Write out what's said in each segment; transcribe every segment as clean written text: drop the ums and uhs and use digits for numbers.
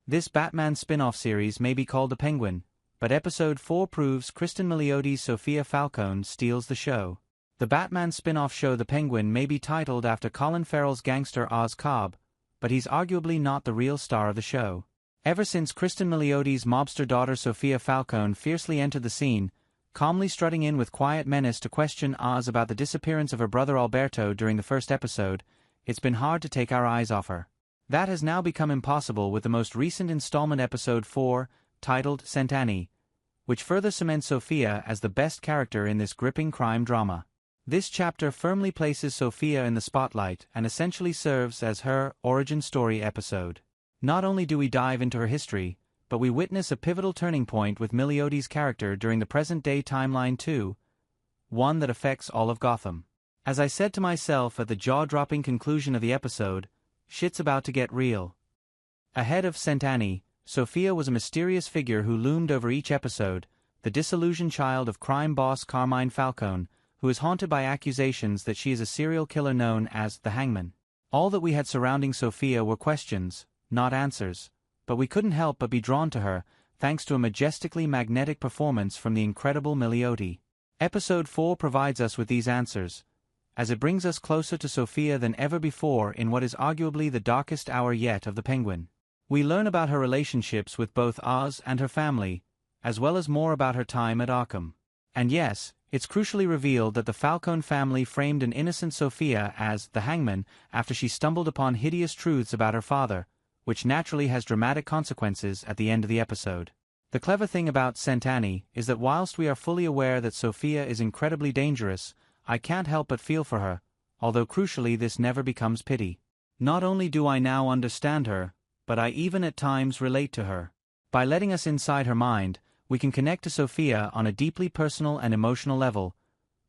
This Batman spin-off series may be called The Penguin, but Episode 4 proves Cristin Milioti's Sofia Falcone steals the show. The Batman spin-off show The Penguin may be titled after Colin Farrell's gangster Oz Cobb, but he's arguably not the real star of the show. Ever since Cristin Milioti's mobster daughter Sofia Falcone fiercely entered the scene, calmly strutting in with quiet menace to question Oz about the disappearance of her brother Alberto during the first episode, it's been hard to take our eyes off her. That has now become impossible with the most recent installment Episode 4, titled Cent'anni, which further cements Sofia as the best character in this gripping crime drama. This chapter firmly places Sofia in the spotlight and essentially serves as her origin story episode. Not only do we dive into her history, but we witness a pivotal turning point with Milioti's character during the present-day timeline too, one that affects all of Gotham. As I said to myself at the jaw-dropping conclusion of the episode, shit's about to get real. Ahead of Cent'anni, Sofia was a mysterious figure who loomed over each episode, the disillusioned child of crime boss Carmine Falcone, who is haunted by accusations that she is a serial killer known as the Hangman. All that we had surrounding Sofia were questions, not answers, but we couldn't help but be drawn to her, thanks to a majestically magnetic performance from the incredible Milioti. Episode 4 provides us with these answers, as it brings us closer to Sofia than ever before in what is arguably the darkest hour yet of the Penguin. We learn about her relationships with both Oz and her family, as well as more about her time at Arkham. And yes, it's crucially revealed that the Falcone family framed an innocent Sofia as the Hangman after she stumbled upon hideous truths about her father, which naturally has dramatic consequences at the end of the episode. The clever thing about Cent'anni is that whilst we are fully aware that Sofia is incredibly dangerous, I can't help but feel for her, although crucially this never becomes pity. Not only do I now understand her, but I even at times relate to her. By letting us inside her mind, we can connect to Sofia on a deeply personal and emotional level,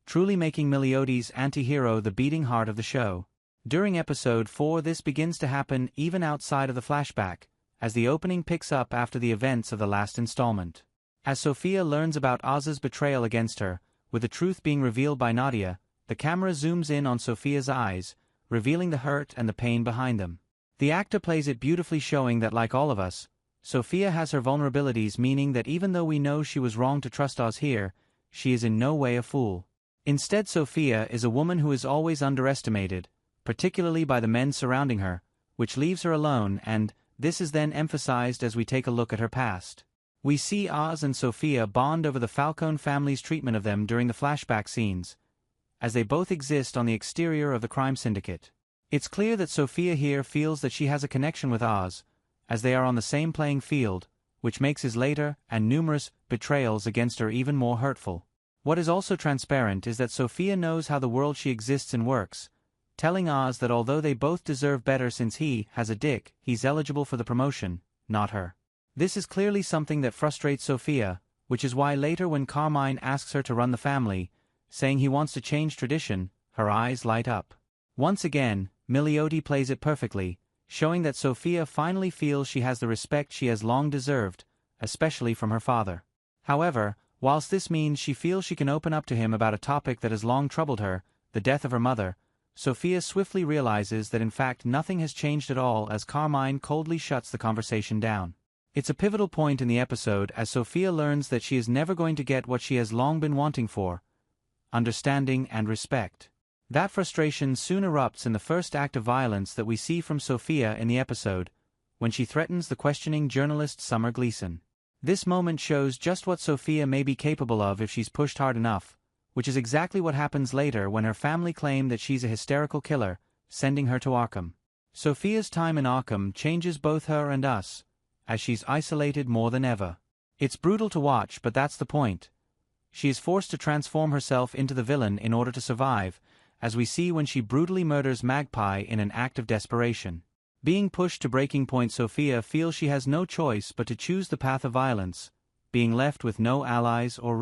truly making Milioti's anti-hero the beating heart of the show. During Episode 4 this begins to happen even outside of the flashback, as the opening picks up after the events of the last installment. As Sofia learns about Oz's betrayal against her, with the truth being revealed by Nadia, the camera zooms in on Sofia's eyes, revealing the hurt and the pain behind them. The actor plays it beautifully, showing that like all of us, Sofia has her vulnerabilities, meaning that even though we know she was wrong to trust Oz here, she is in no way a fool. Instead, Sofia is a woman who is always underestimated, particularly by the men surrounding her, which leaves her alone, and this is then emphasized as we take a look at her past. We see Oz and Sofia bond over the Falcone family's treatment of them during the flashback scenes, as they both exist on the exterior of the crime syndicate. It's clear that Sofia here feels that she has a connection with Oz, as they are on the same playing field, which makes his later and numerous betrayals against her even more hurtful. What is also transparent is that Sofia knows how the world she exists in works, telling Oz that although they both deserve better since he has a dick, he's eligible for the promotion, not her. This is clearly something that frustrates Sofia, which is why later when Carmine asks her to run the family, saying he wants to change tradition, her eyes light up. Once again, Milioti plays it perfectly, showing that Sofia finally feels she has the respect she has long deserved, especially from her father. However, whilst this means she feels she can open up to him about a topic that has long troubled her, the death of her mother, Sofia swiftly realizes that in fact nothing has changed at all as Carmine coldly shuts the conversation down. It's a pivotal point in the episode as Sofia learns that she is never going to get what she has long been wanting for: understanding and respect. That frustration soon erupts in the first act of violence that we see from Sofia in the episode, when she threatens the questioning journalist Summer Gleason. This moment shows just what Sofia may be capable of if she's pushed hard enough, which is exactly what happens later when her family claim that she's a hysterical killer, sending her to Arkham. Sofia's time in Arkham changes both her and us, as she's isolated more than ever. It's brutal to watch, but that's the point. She is forced to transform herself into the villain in order to survive, as we see when she brutally murders Magpie in an act of desperation. Being pushed to breaking point, Sofia feels she has no choice but to choose the path of violence, being left with no allies or